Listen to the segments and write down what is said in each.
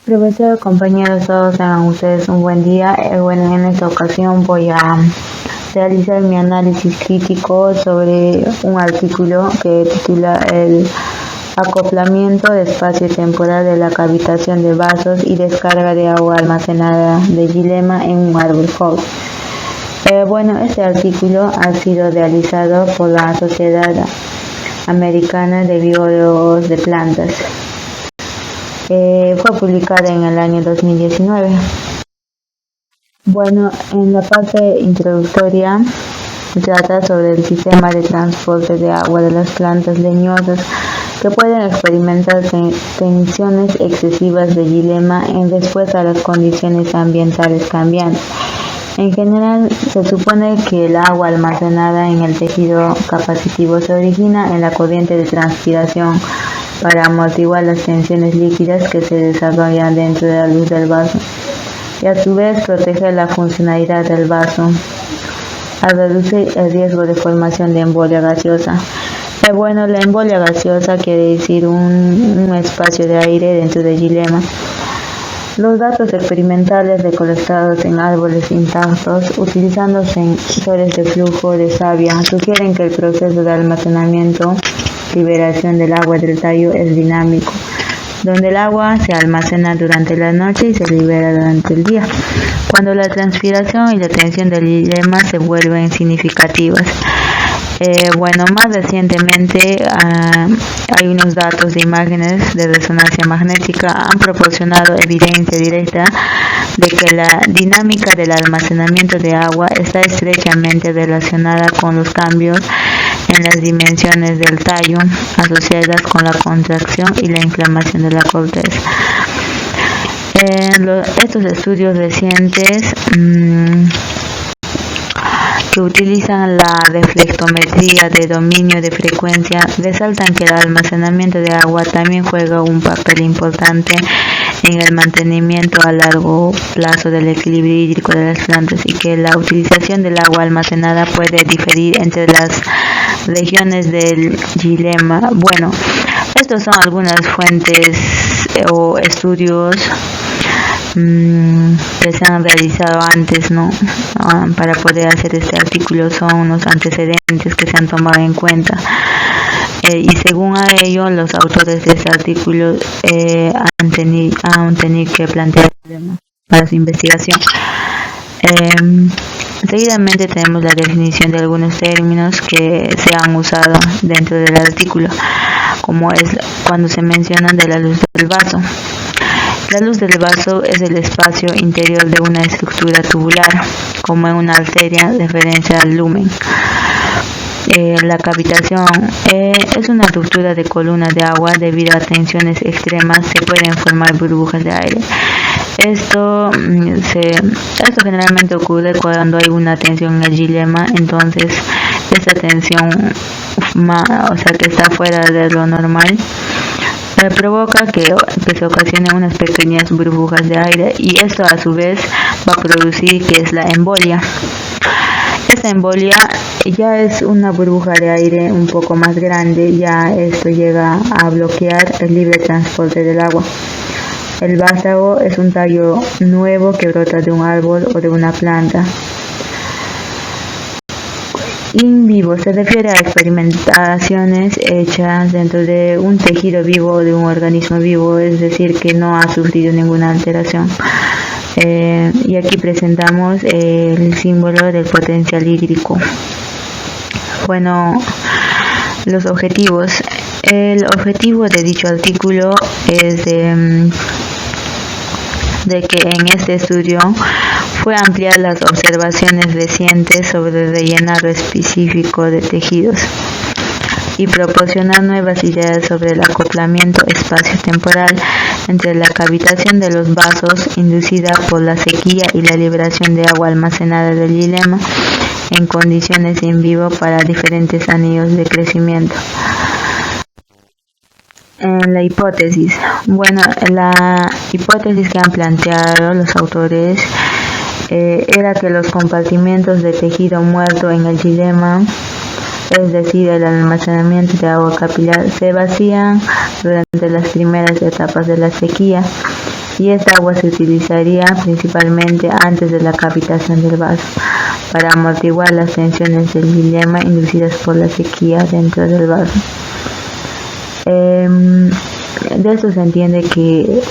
Profesor, compañeros, todos tengan ustedes un buen día. Bueno, en esta ocasión voy a realizar mi análisis crítico sobre un artículo que titula El acoplamiento de espacio temporal de la cavitación de vasos y descarga de agua almacenada de xilema en un árbol joven. Este artículo ha sido realizado por la Sociedad Americana de Biólogos de Plantas. Fue publicada en el año 2019. En la parte introductoria se trata sobre el sistema de transporte de agua de las plantas leñosas que pueden experimentar tensiones excesivas de xilema en respuesta a las condiciones ambientales cambiantes. En general, se supone que el agua almacenada en el tejido capacitivo se origina en la corriente de transpiración para amortiguar las tensiones líquidas que se desarrollan dentro de la luz del vaso y a su vez proteger la funcionalidad del vaso al reducir el riesgo de formación de embolia gaseosa. La embolia gaseosa quiere decir un espacio de aire dentro del xilema. Los datos experimentales recolectados en árboles intactos utilizando sensores de flujo de savia sugieren que el proceso de almacenamiento liberación del agua del tallo es dinámico, donde el agua se almacena durante la noche y se libera durante el día, cuando la transpiración y la tensión del xilema se vuelven significativas. Más recientemente hay unos datos de imágenes de resonancia magnética han proporcionado evidencia directa de que la dinámica del almacenamiento de agua está estrechamente relacionada con los cambios en las dimensiones del tallo asociadas con la contracción y la inflamación de la corteza. Estos estudios recientes que utilizan la reflectometría de dominio de frecuencia resaltan que el almacenamiento de agua también juega un papel importante en el mantenimiento a largo plazo del equilibrio hídrico de las plantas y que la utilización del agua almacenada puede diferir entre las regiones del xilema. Estos son algunas fuentes o estudios que se han realizado antes, para poder hacer este artículo. Son unos antecedentes que se han tomado en cuenta y según a ello los autores de este artículo han tenido que plantear problemas para su investigación. Seguidamente tenemos la definición de algunos términos que se han usado dentro del artículo, como es cuando se mencionan de la luz del vaso. La luz del vaso es el espacio interior de una estructura tubular, como en una arteria, referencia al lumen. La cavitación es una ruptura de columnas de agua debido a tensiones extremas. Se pueden formar burbujas de aire. Esto generalmente ocurre cuando hay una tensión en el xilema, entonces esta tensión, que está fuera de lo normal, provoca que se ocasionen unas pequeñas burbujas de aire y esto a su vez va a producir que es la embolia. Esta embolia ya es una burbuja de aire un poco más grande, ya esto llega a bloquear el libre transporte del agua. El vástago es un tallo nuevo que brota de un árbol o de una planta. In vivo se refiere a experimentaciones hechas dentro de un tejido vivo o de un organismo vivo, es decir, que no ha sufrido ninguna alteración. Y aquí presentamos el símbolo del potencial hídrico. Los objetivos. El objetivo de dicho artículo es de que en este estudio fue ampliar las observaciones recientes sobre el rellenado específico de tejidos y proporcionar nuevas ideas sobre el acoplamiento espacio-temporal entre la cavitación de los vasos inducida por la sequía y la liberación de agua almacenada del xilema en condiciones in vivo para diferentes anillos de crecimiento. La hipótesis. La hipótesis que han planteado los autores era que los compartimientos de tejido muerto en el xilema, es decir, el almacenamiento de agua capilar, se vacían durante las primeras etapas de la sequía y esta agua se utilizaría principalmente antes de la cavitación del vaso para amortiguar las tensiones del dilema inducidas por la sequía dentro del vaso. De esto se entiende que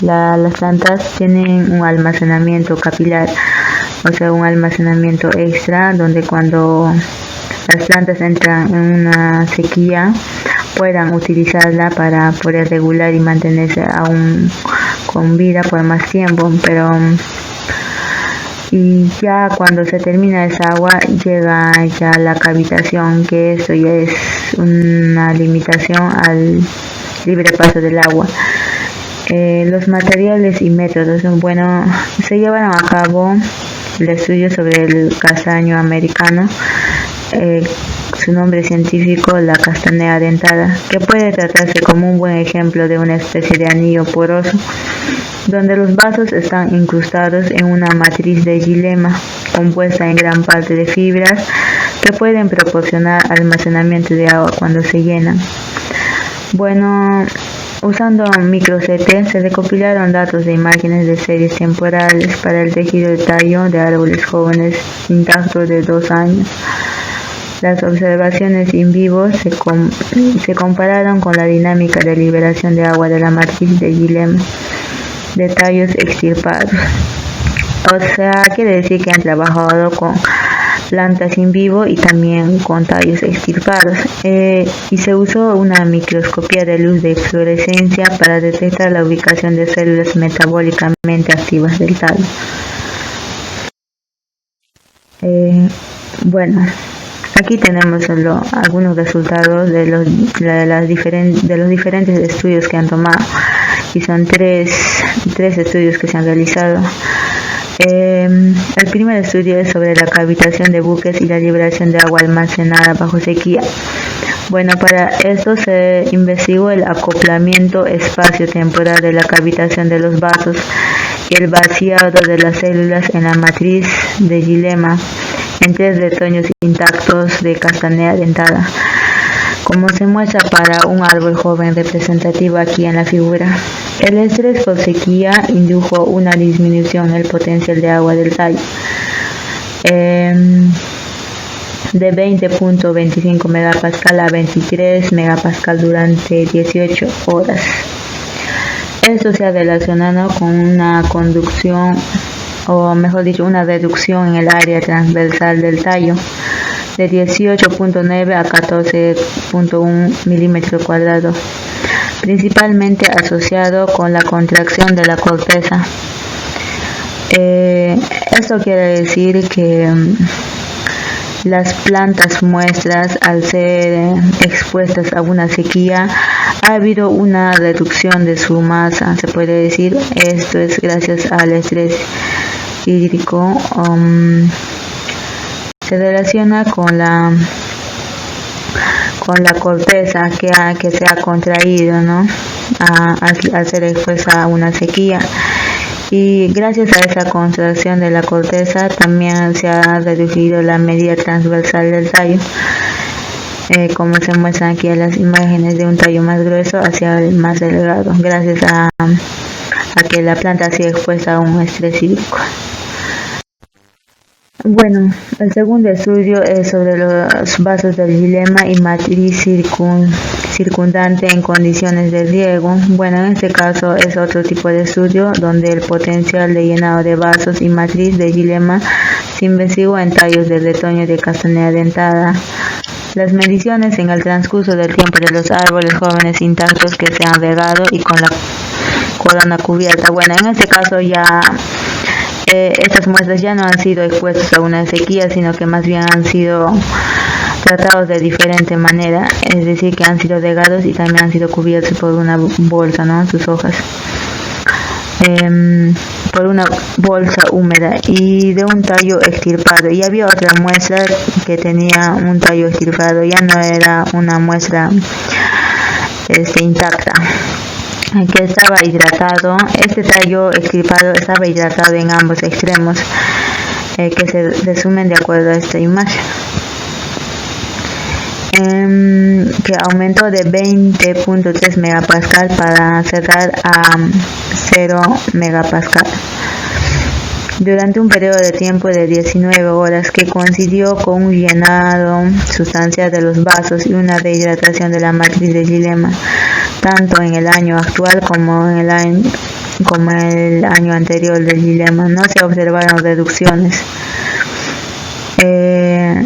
las plantas tienen un almacenamiento capilar, o sea, un almacenamiento extra, donde cuando las plantas entran en una sequía puedan utilizarla para poder regular y mantenerse aún con vida por más tiempo, y ya cuando se termina esa agua llega ya la cavitación, que eso ya es una limitación al libre paso del agua. Los materiales y métodos, bueno, se llevaron a cabo el estudio sobre el castaño americano, su nombre científico la castanea dentada, que puede tratarse como un buen ejemplo de una especie de anillo poroso, donde los vasos están incrustados en una matriz de xilema, compuesta en gran parte de fibras que pueden proporcionar almacenamiento de agua cuando se llenan. Bueno, usando micro-CT se recopilaron datos de imágenes de series temporales para el tejido de tallo de árboles jóvenes intactos de 2 años. Las observaciones in vivo se compararon con la dinámica de liberación de agua de la matriz de xilema de tallos extirpados. O sea, quiere decir que han trabajado con plantas in vivo y también con tallos extirpados, y se usó una microscopía de luz de fluorescencia para detectar la ubicación de células metabólicamente activas del tallo. Bueno, aquí tenemos algunos resultados de los diferentes estudios que han tomado, y son tres estudios que se han realizado. El primer estudio es sobre la cavitación de buques y la liberación de agua almacenada bajo sequía. Bueno, para esto se investigó el acoplamiento espacio-temporal de la cavitación de los vasos y el vaciado de las células en la matriz de xilema en 3 retoños intactos de castanea dentada, como se muestra para un árbol joven representativo aquí en la figura. El estrés por sequía indujo una disminución en el potencial de agua del tallo de 20.25 megapascal a 23 megapascal durante 18 horas. Esto se ha relacionado con una conducción, o mejor dicho, una reducción en el área transversal del tallo de 18.9 a 14.1 milímetros cuadrados, principalmente asociado con la contracción de la corteza. Esto quiere decir que las plantas muestras, al ser expuestas a una sequía, ha habido una reducción de su masa, se puede decir. Esto es gracias al estrés hídrico. Se relaciona con la corteza que se ha contraído, ¿no? Al ser expuesta a una sequía. Y gracias a esa contracción de la corteza también se ha reducido la medida transversal del tallo, como se muestran aquí en las imágenes, de un tallo más grueso hacia el más delgado, gracias a que la planta ha sido expuesta a un estrés hídrico. Bueno, el segundo estudio es sobre los vasos del xilema y matriz circundante en condiciones de riego. Bueno, en este caso es otro tipo de estudio donde el potencial de llenado de vasos y matriz de xilema se investigó en tallos de retoño de castanea dentada. Las mediciones en el transcurso del tiempo de los árboles jóvenes intactos que se han regado y con la corona cubierta. Bueno, en este caso ya estas muestras ya no han sido expuestas a una sequía, sino que más bien han sido tratados de diferente manera, es decir, que han sido regados y también han sido cubiertos por una bolsa, ¿no? Sus hojas, por una bolsa húmeda y de un tallo extirpado. Y había otra muestra que tenía un tallo extirpado, ya no era una muestra intacta, que estaba hidratado. Este tallo extirpado estaba hidratado en ambos extremos, que se resumen de acuerdo a esta imagen. que aumentó de 20.3 megapascal para cerrar a 0 megapascal durante un periodo de tiempo de 19 horas que coincidió con un llenado sustancial de los vasos y una rehidratación de la matriz de Guillemot, tanto en el año actual como en el año anterior de Guillemot. No se observaron reducciones que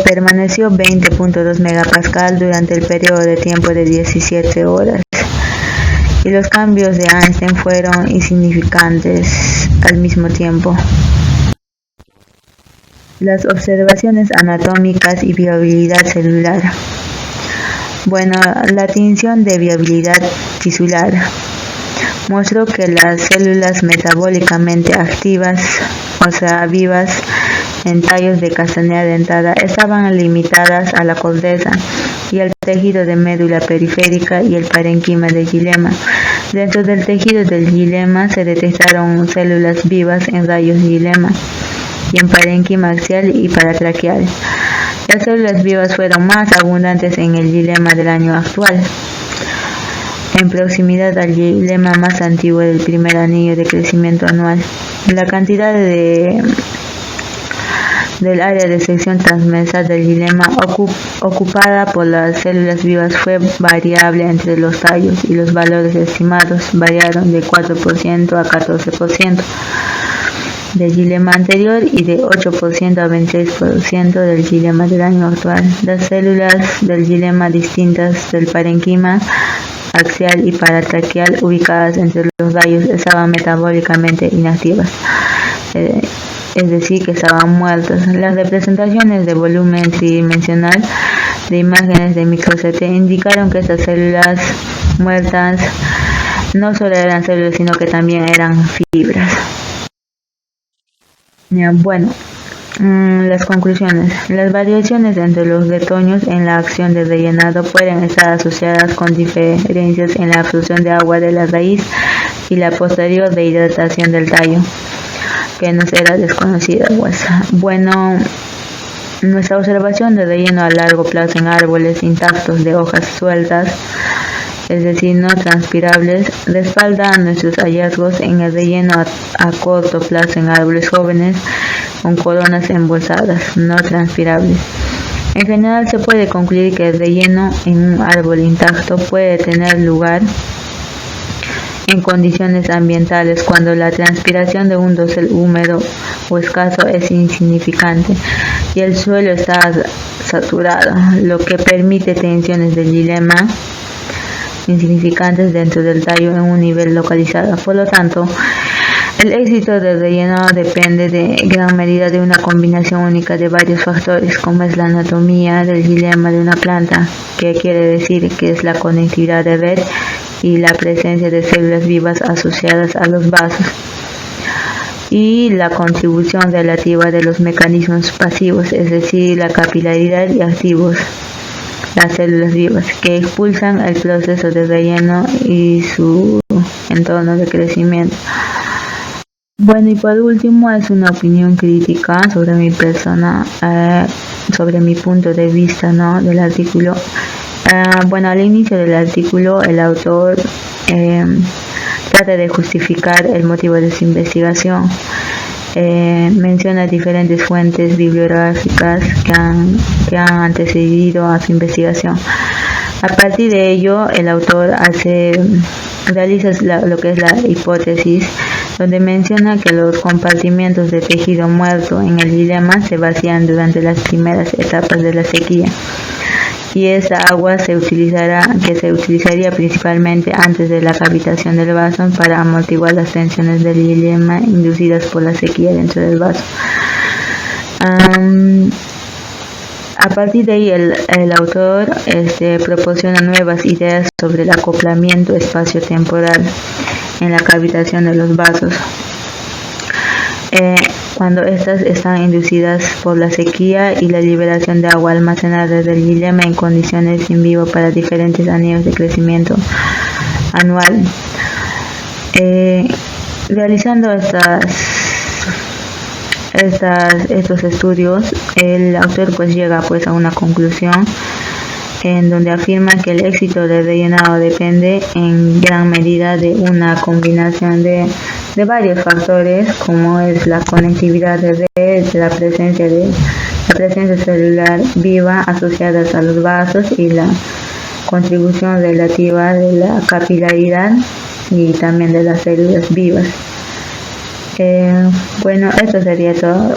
permaneció 20.2 megapascal durante el periodo de tiempo de 17 horas. Y los cambios de Einstein fueron insignificantes al mismo tiempo. Las observaciones anatómicas y viabilidad celular. Bueno, la tinción de viabilidad tisular mostró que las células metabólicamente activas, o sea, vivas, en tallos de castañeda dentada, estaban limitadas a la corteza y al tejido de médula periférica y el parénquima de Guillemot. Dentro del tejido del Guillemot se detectaron células vivas en rayos Guillemot y en parénquima axial y paratraqueal. Las células vivas fueron más abundantes en el Guillemot del año actual, en proximidad al Guillemot más antiguo del primer anillo de crecimiento anual. La cantidad del área de sección transversal del Guillemot ocupada por las células vivas fue variable entre los tallos y los valores estimados variaron de 4% a 14% del Guillemot anterior y de 8% a 26% del Guillemot del año actual. Las células del Guillemot distintas del parénquima axial y paratraqueal ubicadas entre los rayos estaban metabólicamente inactivas, es decir, que estaban muertas. Las representaciones de volumen tridimensional de imágenes de micro-CT indicaron que estas células muertas no solo eran células, sino que también eran fibras. Bueno, las conclusiones. Las variaciones entre los retoños en la acción de rellenado pueden estar asociadas con diferencias en la absorción de agua de la raíz y la posterior rehidratación del tallo, que nos era desconocida. Bueno, nuestra observación de relleno a largo plazo en árboles intactos de hojas sueltas, es decir, no transpirables, respalda nuestros hallazgos en el relleno a corto plazo en árboles jóvenes con coronas embolsadas, no transpirables. En general se puede concluir que el relleno en un árbol intacto puede tener lugar en condiciones ambientales cuando la transpiración de un dosel húmedo o escaso es insignificante y el suelo está saturado, lo que permite tensiones de Guillemot insignificantes dentro del tallo en un nivel localizado. Por lo tanto, el éxito del relleno depende de gran medida de una combinación única de varios factores, como es la anatomía del Guillemot de una planta, que quiere decir que es la conectividad de red y la presencia de células vivas asociadas a los vasos, y la contribución relativa de los mecanismos pasivos, es decir, la capilaridad, y activos, las células vivas, que impulsan el proceso de relleno y su entorno de crecimiento. Bueno, y por último es una opinión crítica sobre mi persona, sobre mi punto de vista, ¿no?, del artículo. Bueno, al inicio del artículo el autor trata de justificar el motivo de su investigación. Menciona diferentes fuentes bibliográficas que han antecedido a su investigación. A partir de ello, el autor realiza lo que es la hipótesis, donde menciona que los compartimientos de tejido muerto en el Guillemot se vacían durante las primeras etapas de la sequía, y esa agua se utilizaría principalmente antes de la cavitación del vaso para amortiguar las tensiones del Guillemot inducidas por la sequía dentro del vaso. A partir de ahí el autor proporciona nuevas ideas sobre el acoplamiento espacio-temporal en la cavitación de los vasos, cuando estas están inducidas por la sequía y la liberación de agua almacenada del Guillemot en condiciones in vivo para diferentes anillos de crecimiento anual. Realizando estos estudios, el autor pues llega pues a una conclusión en donde afirma que el éxito del rellenado depende en gran medida de una combinación de varios factores, como es la conectividad de red, la presencia celular viva asociadas a los vasos y la contribución relativa de la capilaridad y también de las células vivas. Bueno, eso sería todo.